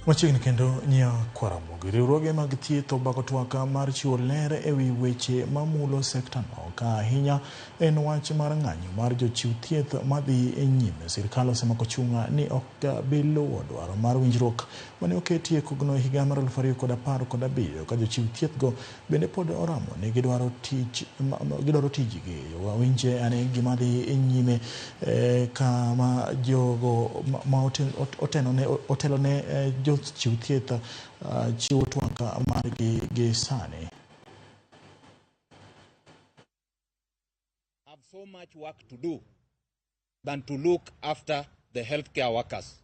Machiegni kendo nya kwa Ramogi. Riwruoge mag thieth obako twaka mar chiwo ler ewi weche mamulo sekta no ka ahinya en wach mar ng'anyo mar jochiw thieth madhi e nyime. Sirkal osemako chunga ni ok bi luwo dwaro mar winjruok mane oketie kogno e higa mar 2017 ka jochiw thieth go bende pod oramo ni gidwaro tijgi. Wawinje ane gima dhi e nyime kama jogo ma otelo ne jochiw thieth chiwo twaka margi gi sani. Have so much work to do than to look after the healthcare workers.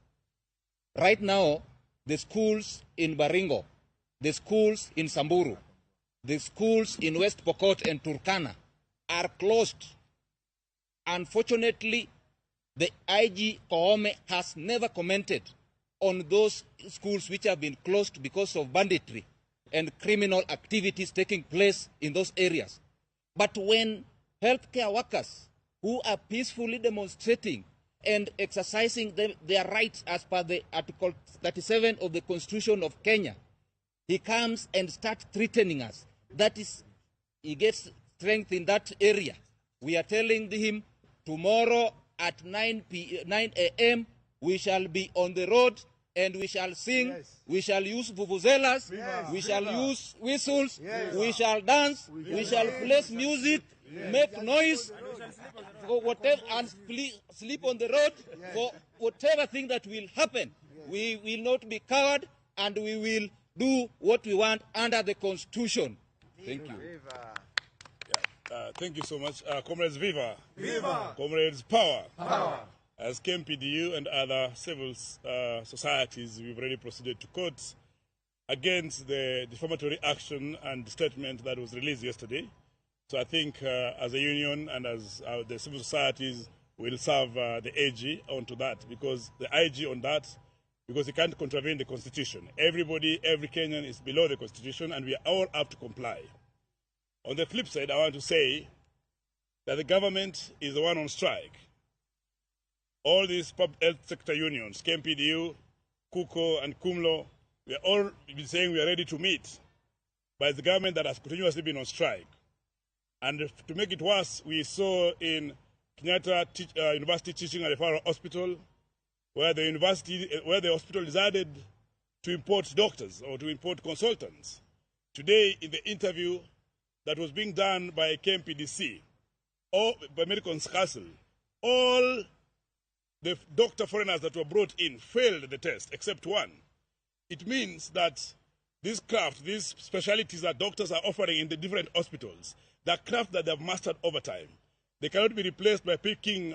Right now, the schools in Baringo, the schools in Samburu, the schools in West Pokot and Turkana are closed. Unfortunately, the IG Koome has never commented on those schools which have been closed because of banditry and criminal activities taking place in those areas. But when healthcare workers who are peacefully demonstrating and exercising their rights as per the Article 37 of the Constitution of Kenya, he comes and starts threatening us. That is, he gets strength in that area. We are telling him tomorrow at 9 a.m. we shall be on the road and we shall sing, yes. We shall use vuvuzelas, yes. We shall use whistles, yes. We shall dance, we shall play music, yes. Make noise, for whatever, and sleep on the road, yes. For whatever thing that will happen. Yes. We will not be coward and we will do what we want under the Constitution. Thank you. Thank you so much. Comrades, viva! Viva! Comrades, power! Power! As KMPDU and other civil societies, we've already proceeded to court against the defamatory action and statement that was released yesterday. So I think as a union and as the civil societies will serve the AG onto that, because the IG on that, because he can't contravene the Constitution. Everybody, every Kenyan is below the Constitution and we all have to comply. On the flip side, I want to say that the government is the one on strike. All these public health sector unions, KMPDU, KUKO, and KUMLO, we are all been saying we are ready to meet. But it's the government that has continuously been on strike. And to make it worse, we saw in Kenyatta University Teaching and Referral Hospital, where the hospital decided to import doctors or to import consultants. Today, in the interview that was being done by KMPDC or by Medical Council, all the doctor foreigners that were brought in failed the test, except one. It means that this craft, these specialties that doctors are offering in the different hospitals, the craft that they have mastered over time, they cannot be replaced by picking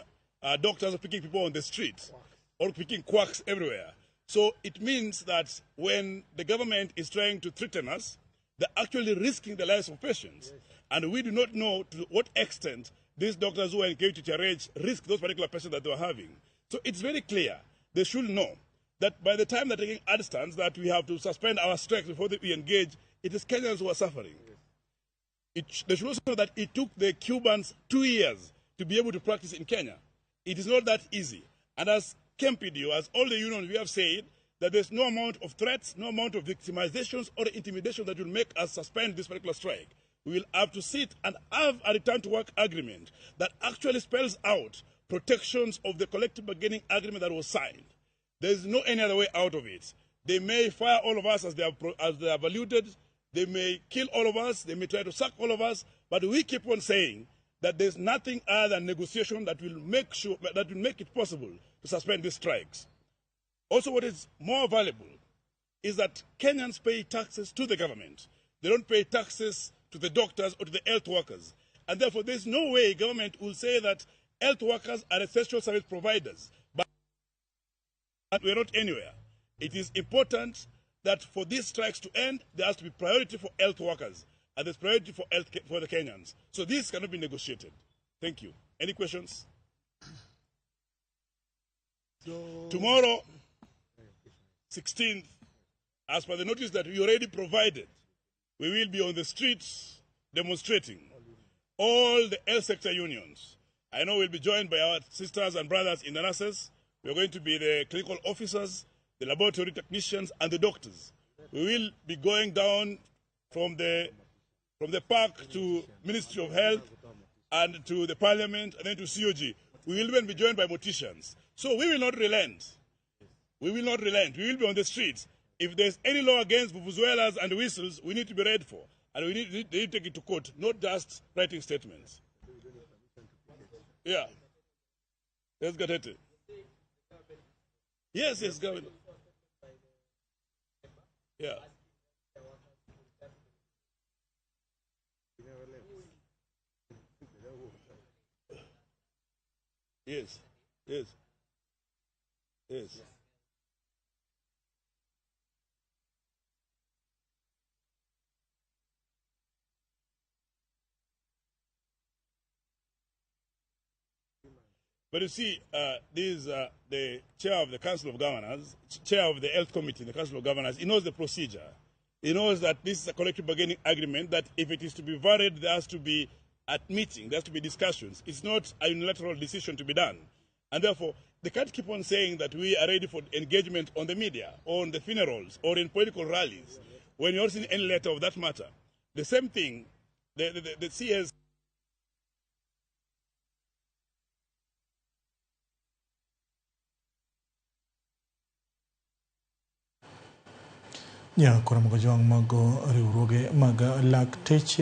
doctors or picking people on the street or picking quacks everywhere. So it means that when the government is trying to threaten us, they're actually risking the lives of patients. Yes. And we do not know to what extent these doctors who are engaged to TRH risk those particular patients that they are having. So it's very clear. They should know that by the time they're taking a stance that we have to suspend our strikes before we engage, it is Kenyans who are suffering. They should also know that it took the Cubans 2 years to be able to practice in Kenya. It is not that easy. And as KMPDU, as all the unions, we have said that there's no amount of threats, no amount of victimizations or intimidation that will make us suspend this particular strike. We will have to sit and have a return to work agreement that actually spells out protections of the collective bargaining agreement that was signed. There is no any other way out of it. They may fire all of us as they have alluded. They may kill all of us. They may try to sack all of us. But we keep on saying that there's nothing other than negotiation that will make it possible to suspend these strikes. Also, what is more valuable is that Kenyans pay taxes to the government. They don't pay taxes to the doctors or to the health workers. And therefore, there's no way government will say that health workers are essential service providers. But we're not anywhere. It is important that for these strikes to end, there has to be priority for health workers. And there's priority for the Kenyans. So this cannot be negotiated. Thank you. Any questions? Tomorrow, 16th, as per the notice that we already provided, we will be on the streets demonstrating. All the health sector unions. I know we'll be joined by our sisters and brothers in the nurses. We're going to be the clinical officers, the laboratory technicians, and the doctors. We will be going down from the park to Ministry of Health and to the Parliament and then to COG. We will even be joined by morticians. So we will not relent. We will not relent. We will be on the streets. If there's any law against vuvuzelas and whistles, we need to be ready for. And we need to take it to court, not just writing statements. Yeah. Let's get at it. Yes, Governor. Yeah. Yes. But you see, this is the chair of the Council of Governors, chair of the Health Committee in the Council of Governors. He knows the procedure. He knows that this is a collective bargaining agreement, that if it is to be varied, there has to be at meeting, there has to be discussions. It's not a unilateral decision to be done. And therefore, they can't keep on saying that we are ready for engagement on the media, or on the funerals, or in political rallies, when you're not seeing any letter of that matter. The same thing, the CS... Ya, kuna mga jwang mago riuroge maga Lakteche